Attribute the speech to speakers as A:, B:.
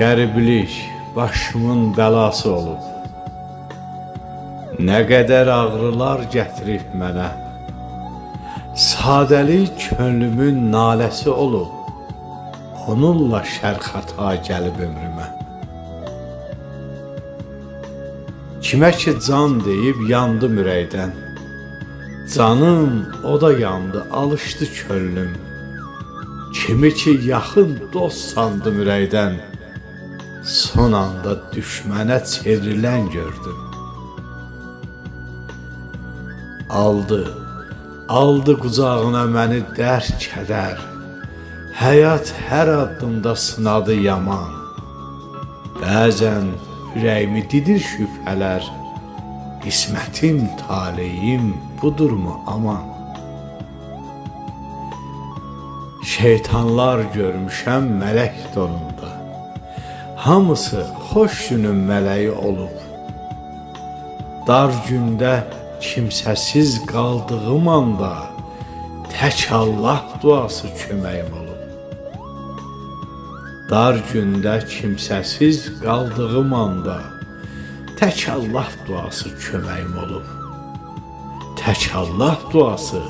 A: Qəriblik başımın bəlası olub. Nə qədər ağrılar gətirib mənə. Sadəlik könlümün naləsi olub. Onunla şərxata gəlib ömrümə. Kimə ki can deyib yandım ürəkdən. Canım o da yandı, alışdı könlüm. Kimi ki yaxın dost sandım ürəkdən. Son anda düşmənə çevrilən gördüm. Aldı qucağına məni dərd kədər. Həyat hər addımda sınadı yaman. Bəzən ürəyimi didir şübhələr. Qismətim, taleyim budurmu aman? Şeytanlar görmüşəm mələk donunda. Hamısı xoş günün mələyi olub. Dar gündə kimsəsiz qaldığım anda tək Allah duası köməyim olub. Dar gündə kimsəsiz qaldığım anda tək Allah duası köməyim olub. Tək Allah duası